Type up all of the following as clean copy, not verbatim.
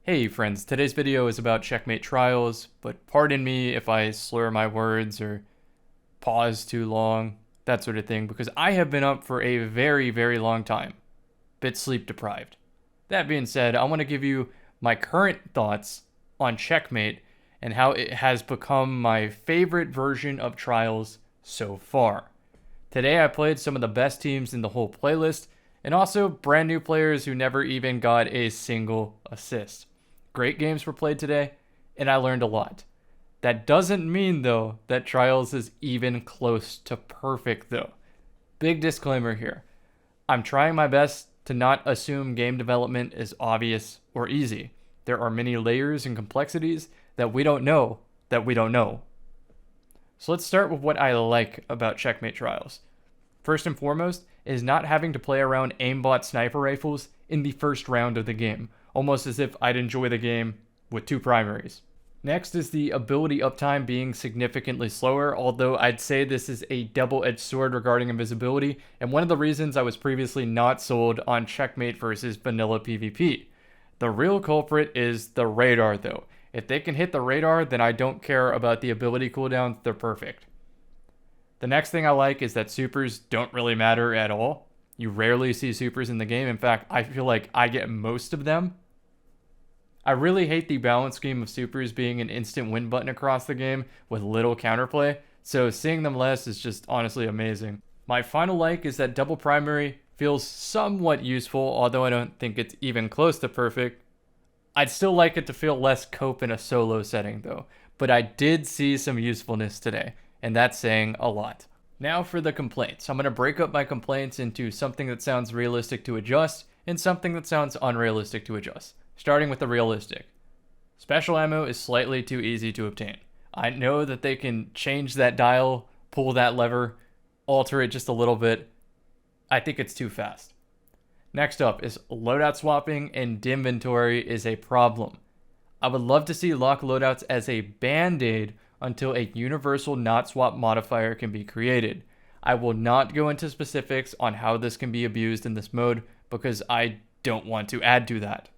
Hey friends, today's video is about Checkmate trials, but pardon me if I slur my words or pause too long, that sort of thing, because I have been up for a very, very long time, bit sleep deprived. That being said, I want to give you my current thoughts on Checkmate and how it has become my favorite version of trials so far. Today I played some of the best teams in the whole playlist, and also brand new players who never even got a single assist. Great games were played today, and I learned a lot. That doesn't mean, though, that Trials is even close to perfect, though. Big disclaimer here. I'm trying my best to not assume game development is obvious or easy. There are many layers and complexities that we don't know that we don't know. So let's start with what I like about Checkmate Trials. First and foremost is not having to play around aimbot sniper rifles in the first round of the game, almost as if I'd enjoy the game with two primaries. Next is the ability uptime being significantly slower, although I'd say this is a double-edged sword regarding invisibility, and one of the reasons I was previously not sold on Checkmate versus vanilla PvP. The real culprit is the radar though. If they can hit the radar, then I don't care about the ability cooldowns, they're perfect. The next thing I like is that supers don't really matter at all. You rarely see supers in the game. In fact, I feel like I get most of them. I really hate the balance scheme of supers being an instant win button across the game with little counterplay, so seeing them less is just honestly amazing. My final like is that double primary feels somewhat useful, although I don't think it's even close to perfect. I'd still like it to feel less cope in a solo setting though, but I did see some usefulness today, and that's saying a lot. Now for the complaints. I'm going to break up my complaints into something that sounds realistic to adjust and something that sounds unrealistic to adjust. Starting with the realistic. Special ammo is slightly too easy to obtain. I know that they can change that dial, pull that lever, alter it just a little bit. I think it's too fast. Next up is loadout swapping and inventory is a problem. I would love to see lock loadouts as a band-aid until a universal not swap modifier can be created. I will not go into specifics on how this can be abused in this mode because I don't want to add to that.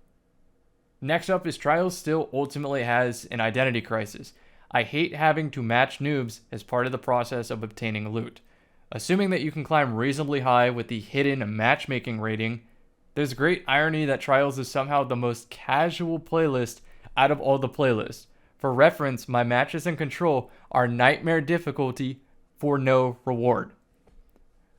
Next up is Trials still ultimately has an identity crisis. I hate having to match noobs as part of the process of obtaining loot. Assuming that you can climb reasonably high with the hidden matchmaking rating, there's great irony that Trials is somehow the most casual playlist out of all the playlists. For reference, my matches in Control are nightmare difficulty for no reward.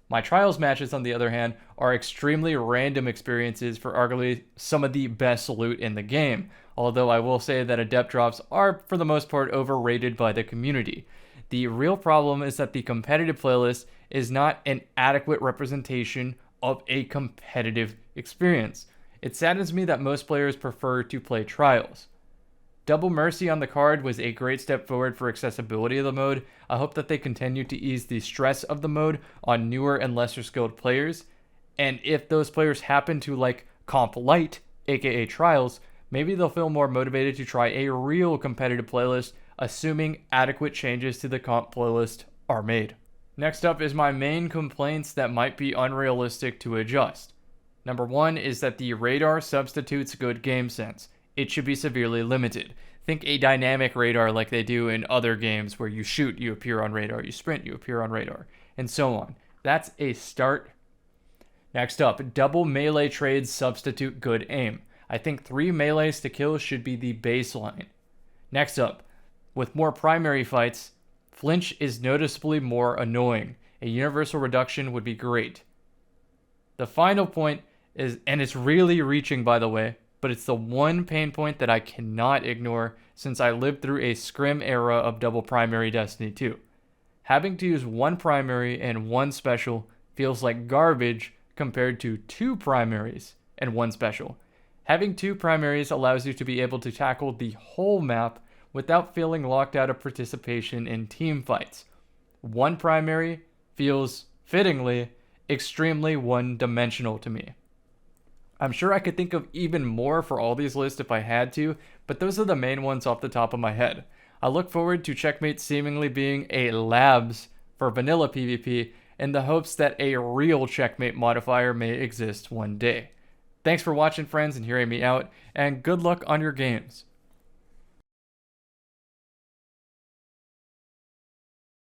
My Trials matches, on the other hand, are extremely random experiences for arguably some of the best loot in the game, although I will say that adept drops are, for the most part, overrated by the community. The real problem is that the competitive playlist is not an adequate representation of a competitive experience. It saddens me that most players prefer to play Trials. Double Mercy on the card was a great step forward for accessibility of the mode. I hope that they continue to ease the stress of the mode on newer and lesser skilled players. And if those players happen to like Comp Light, aka Trials, maybe they'll feel more motivated to try a real competitive playlist, assuming adequate changes to the comp playlist are made. Next up is my main complaints that might be unrealistic to adjust. Number one is that the radar substitutes good game sense. It should be severely limited. Think a dynamic radar like they do in other games where you shoot, you appear on radar, you sprint, you appear on radar, and so on. That's a start. Next up, double melee trades substitute good aim. I think 3 melees to kill should be the baseline. Next up, with more primary fights, flinch is noticeably more annoying. A universal reduction would be great. The final point is, and it's really reaching by the way, but it's the one pain point that I cannot ignore since I lived through a scrim era of double primary Destiny 2. Having to use 1 primary and 1 special feels like garbage compared to 2 primaries and 1 special. Having 2 primaries allows you to be able to tackle the whole map without feeling locked out of participation in team fights. 1 primary feels, fittingly, extremely one-dimensional to me. I'm sure I could think of even more for all these lists if I had to, but those are the main ones off the top of my head. I look forward to Checkmate seemingly being a labs for vanilla PvP in the hopes that a real Checkmate modifier may exist one day. Thanks for watching, friends, and hearing me out, and good luck on your games.